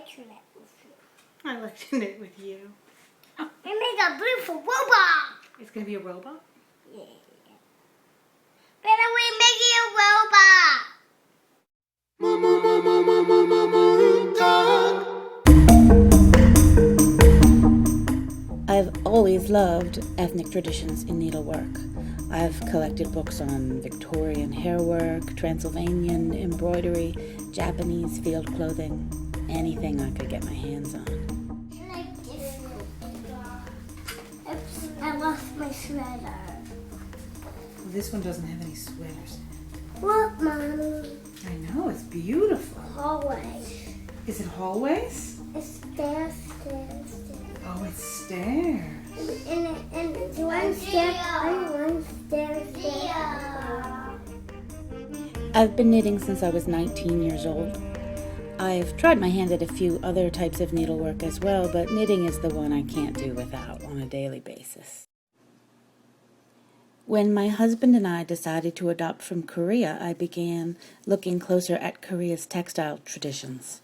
to knit with you. I like to knit with you. We make a beautiful robot. It's going to be a robot? Yeah. Better we make it a robot. I've always loved ethnic traditions in needlework. I've collected books on Victorian hairwork, Transylvanian embroidery, Japanese field clothing, anything I could get my hands on. Can I gift you? Oops, I lost my sweater. This one doesn't have any sweaters. Look, Mommy. I know, it's beautiful. Hallway. Is it hallways? It's stairs. Oh, it's stairs. And it's one stair. I've been knitting since I was 19 years old. I've tried my hand at a few other types of needlework as well, but knitting is the one I can't do without on a daily basis. When my husband and I decided to adopt from Korea, I began looking closer at Korea's textile traditions.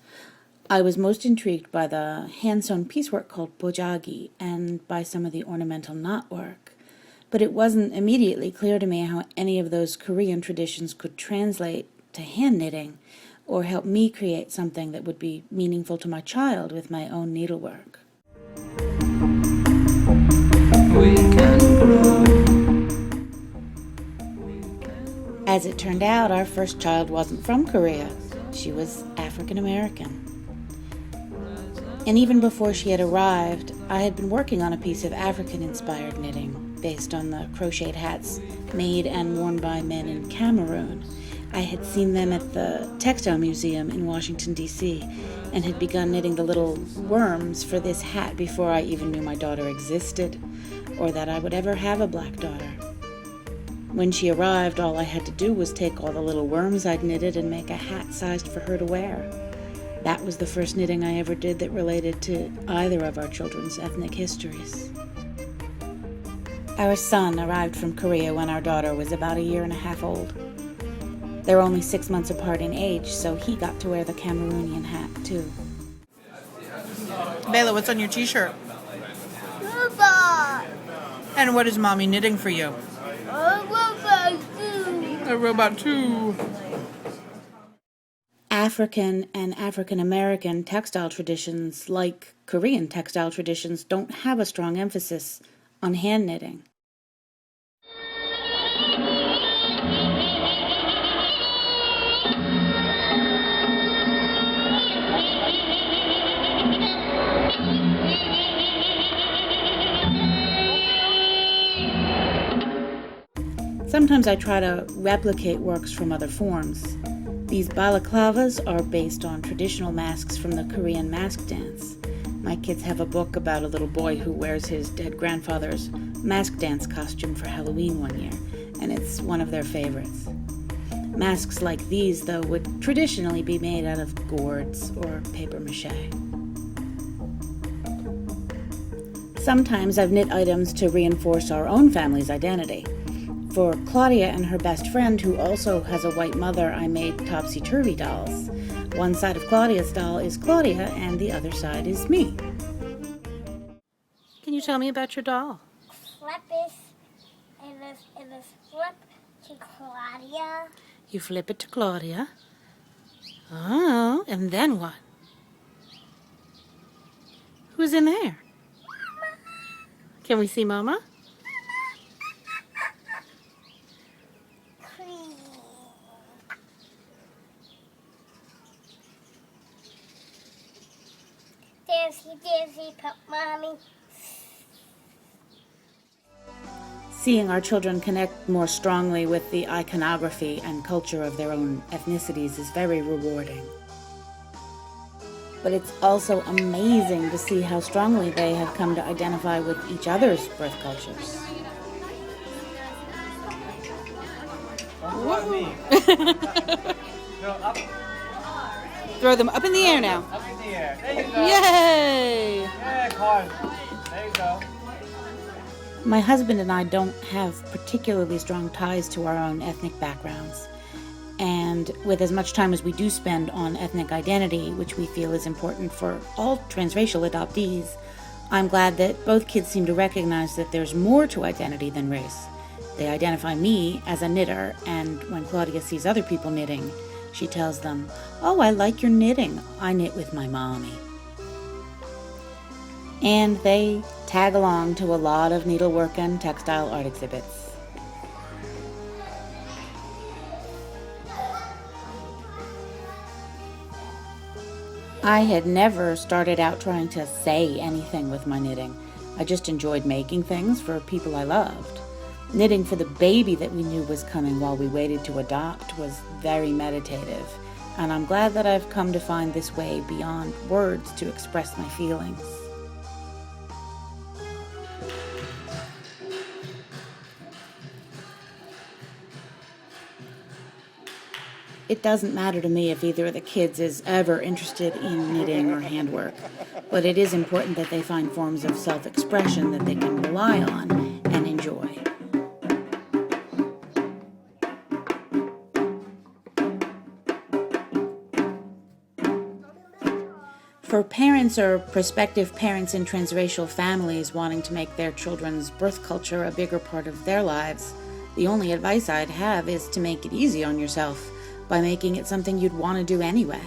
I was most intrigued by the hand-sewn piecework called bojagi and by some of the ornamental knotwork, but it wasn't immediately clear to me how any of those Korean traditions could translate to hand knitting or help me create something that would be meaningful to my child with my own needlework. As it turned out, our first child wasn't from Korea. She was African American. And even before she had arrived, I had been working on a piece of African-inspired knitting based on the crocheted hats made and worn by men in Cameroon. I had seen them at the Textile Museum in Washington, D.C., and had begun knitting the little worms for this hat before I even knew my daughter existed, or that I would ever have a black daughter. When she arrived, all I had to do was take all the little worms I'd knitted and make a hat sized for her to wear. That was the first knitting I ever did that related to either of our children's ethnic histories. Our son arrived from Korea when our daughter was about 1.5 years old. They're only 6 months apart in age, so he got to wear the Cameroonian hat, too. Bella, what's on your t-shirt? Robot. And what is Mommy knitting for you? A robot too. A robot too. African and African American textile traditions, like Korean textile traditions, don't have a strong emphasis on hand knitting. Sometimes I try to replicate works from other forms. These balaclavas are based on traditional masks from the Korean mask dance. My kids have a book about a little boy who wears his dead grandfather's mask dance costume for Halloween one year, and it's one of their favorites. Masks like these, though, would traditionally be made out of gourds or paper mache. Sometimes I've knit items to reinforce our own family's identity. For Claudia and her best friend, who also has a white mother, I made topsy-turvy dolls. One side of Claudia's doll is Claudia, and the other side is me. Can you tell me about your doll? Flip it. It is flip to Claudia. You flip it to Claudia. Oh, and then what? Who's in there? Mama. Can we see Mama? Daisy, put Mommy. Seeing our children connect more strongly with the iconography and culture of their own ethnicities is very rewarding. But it's also amazing to see how strongly they have come to identify with each other's birth cultures. Go up. Throw them up in the air now. Up in the air. There you go. Yay! Yeah, Carl. There you go. My husband and I don't have particularly strong ties to our own ethnic backgrounds. And with as much time as we do spend on ethnic identity, which we feel is important for all transracial adoptees, I'm glad that both kids seem to recognize that there's more to identity than race. They identify me as a knitter, and when Claudia sees other people knitting, she tells them, "Oh, I like your knitting. I knit with my mommy." And they tag along to a lot of needlework and textile art exhibits. I had never started out trying to say anything with my knitting. I just enjoyed making things for people I loved. Knitting for the baby that we knew was coming while we waited to adopt was very meditative, and I'm glad that I've come to find this way beyond words to express my feelings. It doesn't matter to me if either of the kids is ever interested in knitting or handwork, but it is important that they find forms of self-expression that they can rely on and enjoy. For parents or prospective parents in transracial families wanting to make their children's birth culture a bigger part of their lives, the only advice I'd have is to make it easy on yourself by making it something you'd want to do anyway.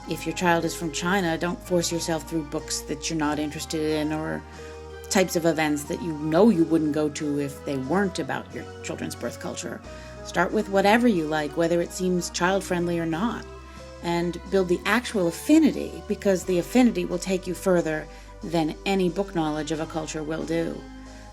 If your child is from China, don't force yourself through books that you're not interested in or types of events that you know you wouldn't go to if they weren't about your children's birth culture. Start with whatever you like, whether it seems child-friendly or not, and build the actual affinity, because the affinity will take you further than any book knowledge of a culture will do.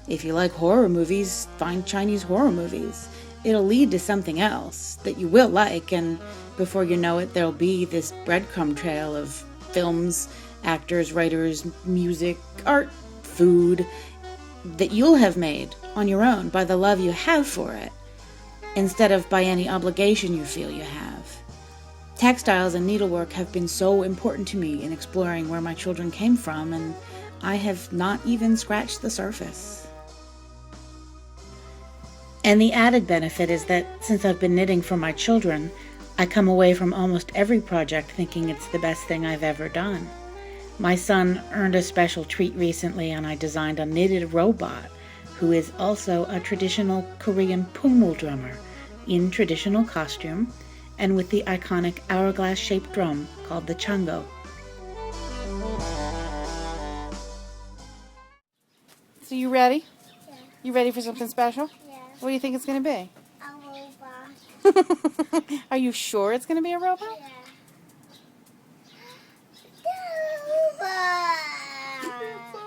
If you like horror movies, find Chinese horror movies. It'll lead to something else that you will like, and before you know it, there'll be this breadcrumb trail of films, actors, writers, music, art, food that you'll have made on your own by the love you have for it, instead of by any obligation you feel you have. Textiles and needlework have been so important to me in exploring where my children came from, and I have not even scratched the surface. And the added benefit is that since I've been knitting for my children, I come away from almost every project thinking it's the best thing I've ever done. My son earned a special treat recently, and I designed a knitted robot who is also a traditional Korean pungmul drummer in traditional costume and with the iconic hourglass-shaped drum called the chango. So you ready? Yeah. You ready for something special? Yeah. What do you think it's going to be? A robot. Are you sure it's going to be a robot? Yeah. The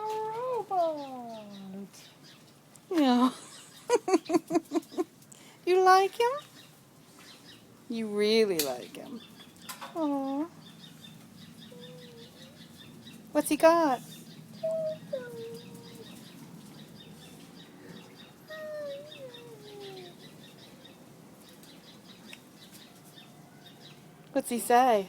robot. Yeah. You like him? You really like him. Aww. What's he got? What's he say?